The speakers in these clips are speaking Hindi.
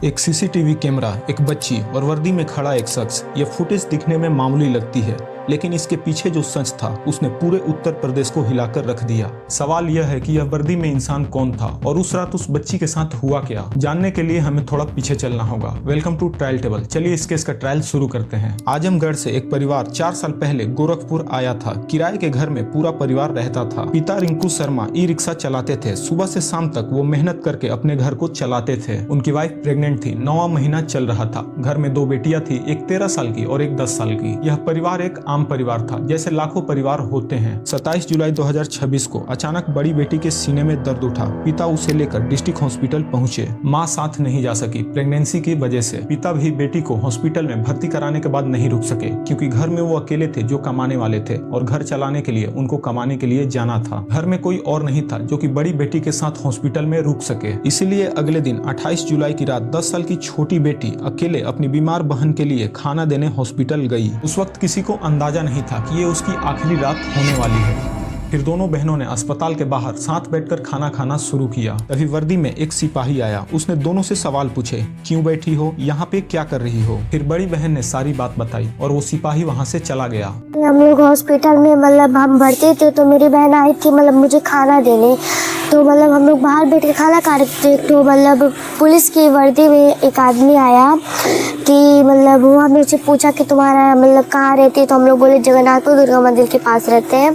एक सीसीटीवी कैमरा, एक बच्ची और वर्दी में खड़ा एक शख्स। ये फुटेज दिखने में मामूली लगती है, लेकिन इसके पीछे जो सच था उसने पूरे उत्तर प्रदेश को हिलाकर रख दिया। सवाल यह है कि यह वर्दी में इंसान कौन था और उस रात उस बच्ची के साथ हुआ क्या। जानने के लिए हमें थोड़ा पीछे चलना होगा। Welcome to trial table. चलिए इस केस का ट्रायल शुरू करते हैं। आजमगढ़ से एक परिवार 4 साल पहले गोरखपुर आया था। किराए के घर में पूरा परिवार रहता था। पिता रिंकू शर्मा ई रिक्शा चलाते थे। सुबह से शाम तक वो मेहनत करके अपने घर को चलाते थे। उनकी वाइफ प्रेग्नेंट थी। 9वां महीना चल रहा था। घर में 2 बेटियां थी, एक 13 साल की और एक 10 साल की। यह परिवार एक आम परिवार था, जैसे लाखों परिवार होते हैं। 27 जुलाई 2026 को अचानक बड़ी बेटी के सीने में दर्द उठा। पिता उसे लेकर डिस्ट्रिक्ट हॉस्पिटल पहुंचे। मां साथ नहीं जा सकी प्रेगनेंसी की वजह से। पिता भी बेटी को हॉस्पिटल में भर्ती कराने के बाद नहीं रुक सके, क्योंकि घर में वो अकेले थे जो कमाने वाले थे और घर चलाने के लिए उनको कमाने के लिए जाना था। घर में कोई और नहीं था जो कि बड़ी बेटी के साथ हॉस्पिटल में रुक सके। इसीलिए अगले दिन 28 जुलाई की रात 10 साल की छोटी बेटी अकेले अपनी बीमार बहन के लिए खाना देने हॉस्पिटल गई। उस वक्त किसी को अंदाजा नहीं था कि ये उसकी आखिरी रात होने वाली है। फिर दोनों बहनों ने अस्पताल के बाहर साथ बैठकर खाना खाना शुरू किया। तभी वर्दी में एक सिपाही आया। उसने दोनों से सवाल पूछे, क्यों बैठी हो, यहाँ पे क्या कर रही हो। फिर बड़ी बहन ने सारी बात बताई और वो सिपाही वहाँ से चला गया। हम लोग हॉस्पिटल में हम भर्ती थे, तो मेरी बहन आई थी मुझे खाना देने। तो हम लोग बाहर बैठ के खाना खा रहे थे। तो पुलिस की वर्दी में एक आदमी आया कि वो हमने से पूछा कि तुम्हारा कहाँ रहती है। तो हम लोग बोले जगन्नाथपुर दुर्गा मंदिर के पास रहते हैं।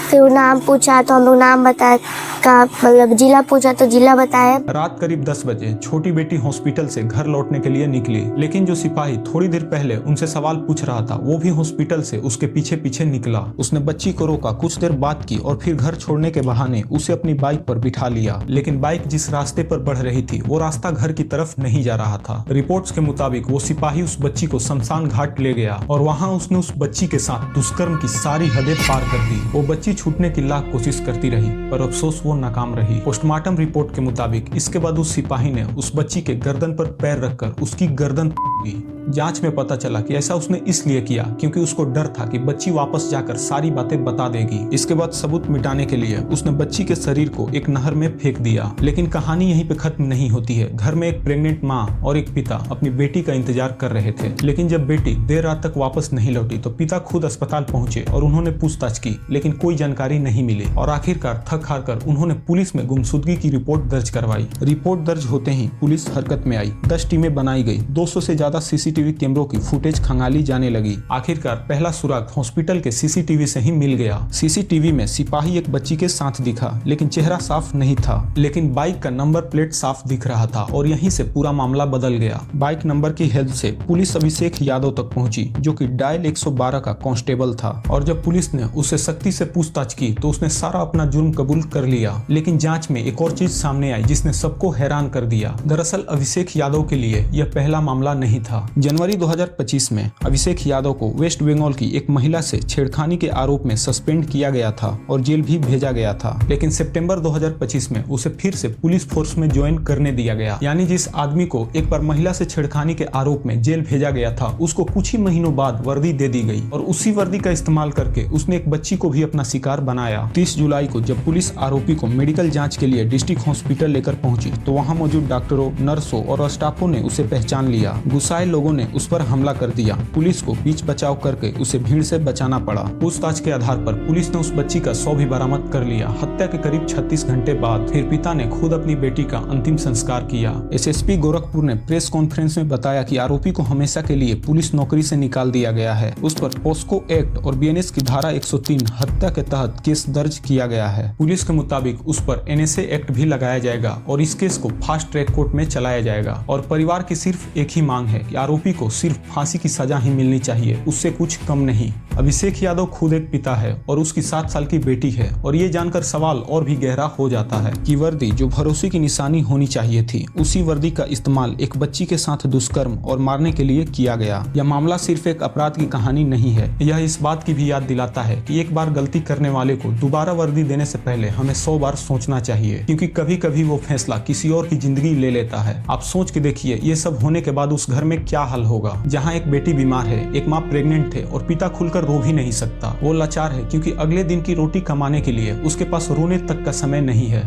फिर वो नाम पूछा तो हम लोग नाम बताया का जिला पूछा तो जिला बताया। रात करीब 10 बजे छोटी बेटी हॉस्पिटल से घर लौटने के लिए निकली, लेकिन जो सिपाही थोड़ी देर पहले उनसे सवाल पूछ रहा था वो भी हॉस्पिटल से उसके पीछे पीछे निकला। उसने बच्ची को रोका, कुछ देर बात की और फिर घर छोड़ने के बहाने उसे अपनी बाइक पर बिठा लिया। लेकिन बाइक जिस रास्ते पर बढ़ रही थी वो रास्ता घर की तरफ नहीं जा रहा था। रिपोर्ट्स के मुताबिक वो सिपाही उस बच्ची को शमशान घाट ले गया और वहाँ उसने उस बच्ची के साथ दुष्कर्म की सारी हदें पार कर दी। वो बच्ची छूटने की लाख कोशिश करती रही, पर अफसोस वो नाकाम रही। पोस्टमार्टम रिपोर्ट के मुताबिक इसके बाद उस सिपाही ने उस बच्ची के गर्दन पर पैर रखकर उसकी गर्दन दी। जांच में पता चला कि ऐसा उसने इसलिए किया क्योंकि उसको डर था कि बच्ची वापस जाकर सारी बातें बता देगी। इसके बाद सबूत मिटाने के लिए उसने बच्ची के शरीर को एक नहर में फेंक दिया। लेकिन कहानी यहीं पे खत्म नहीं होती है। घर में एक प्रेग्नेंट माँ और एक पिता अपनी बेटी का इंतजार कर रहे थे। लेकिन जब बेटी देर रात तक वापस नहीं लौटी तो पिता खुद अस्पताल पहुंचे और उन्होंने पूछताछ की, लेकिन कोई जानकारी नहीं मिली और आखिरकार थक हार कर उन्होंने पुलिस में गुमशुदगी की रिपोर्ट दर्ज करवाई। रिपोर्ट दर्ज होते ही पुलिस हरकत में आई। 10 टीमें बनाई गई। 200 से ज्यादा सीसीटीवी कैमरों की फुटेज खंगाली जाने लगी। आखिरकार पहला सुराग हॉस्पिटल के सीसीटीवी से ही मिल गया। सीसीटीवी में सिपाही एक बच्ची के साथ दिखा, लेकिन चेहरा साफ नहीं था। लेकिन बाइक का नंबर प्लेट साफ दिख रहा था और यहीं से पूरा मामला बदल गया। बाइक नंबर की हेल्प से पुलिस अभिषेक यादव तक पहुंची, जो कि डायल 112 का कांस्टेबल था। और जब पुलिस ने उससे सख्ती से पूछताछ की तो उसने सारा अपना जुर्म कबूल कर लिया। लेकिन जांच में एक और चीज सामने आई जिसने सबको हैरान कर दिया। दरअसल अभिषेक यादव के लिए यह पहला मामला नहीं था। जनवरी 2025 में अभिषेक यादव को वेस्ट बंगाल की एक महिला से छेड़खानी के आरोप में सस्पेंड किया गया था और जेल भी भेजा गया था। लेकिन सितंबर 2025 में उसे फिर से पुलिस फोर्स में ज्वाइन करने दिया गया। यानी जिस आदमी को एक बार महिला से छेड़खानी के आरोप में जेल भेजा गया था, उसको कुछ ही महीनों बाद वर्दी दे दी गई और उसी वर्दी का इस्तेमाल करके उसने एक बच्ची को भी अपना शिकार बनाया। 30 जुलाई को जब पुलिस आरोपी को मेडिकल जांच के लिए डिस्ट्रिक्ट हॉस्पिटल लेकर पहुंची तो वहां मौजूद डॉक्टरों, नर्सों और स्टाफों ने उसे पहचान लिया। गुस्साए लोगों ने उस पर हमला कर दिया। पुलिस को बीच बचाव करके उसे भीड़ से बचाना पड़ा। पूछताछ के आधार पर पुलिस ने उस बच्ची का शव भी बरामद कर लिया। हत्या के करीब 36 घंटे बाद फिर पिता ने खुद अपनी बेटी का अंतिम संस्कार किया। एसएसपी गोरखपुर ने प्रेस कॉन्फ्रेंस में बताया कि आरोपी को हमेशा के लिए पुलिस नौकरी से निकाल दिया गया है। उस पर पोस्को एक्ट और बीएनएस की धारा 103 हत्या के तहत केस दर्ज किया गया है। पुलिस के मुताबिक उस पर एनएसए एक्ट भी लगाया जाएगा और इस केस को फास्ट ट्रैक कोर्ट में चलाया जाएगा। और परिवार की सिर्फ एक ही मांग है कि आरोपी को सिर्फ फांसी की सजा ही मिलनी चाहिए, उससे कुछ कम नहीं। अभिषेक यादव खुद एक पिता है और उसकी 7 साल की बेटी है। और ये जानकर सवाल और भी गहरा हो जाता है कि वर्दी जो भरोसे की निशानी होनी चाहिए थी, उसी वर्दी का इस्तेमाल एक बच्ची के साथ दुष्कर्म और मारने के लिए किया गया। यह मामला सिर्फ एक अपराध की कहानी नहीं है। यह इस बात की भी याद दिलाता है कि एक बार गलती करने वाले को दोबारा वर्दी देने से पहले हमें 100 बार सोचना चाहिए, क्योंकि कभी कभी वो फैसला किसी और की जिंदगी ले लेता है। आप सोच के देखिए, ये सब होने के बाद उस घर में क्या हाल होगा, जहाँ एक बेटी बीमार है, एक माँ प्रेग्नेंट थे और पिता खुलकर रो भी नहीं सकता। वो लाचार है क्योंकि अगले दिन की रोटी कमाने के लिए उसके पास रोने तक का समय नहीं है।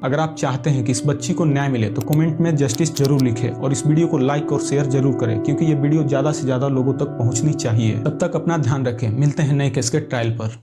अगर आप चाहते हैं कि इस बच्ची को न्याय मिले तो कमेंट में जस्टिस जरूर लिखें और इस वीडियो को लाइक और शेयर जरूर करें, क्योंकि ये वीडियो ज्यादा से ज्यादा लोगों तक पहुंचनी चाहिए। तब तक अपना ध्यान रखें, मिलते हैं नए केस के ट्रायल पर।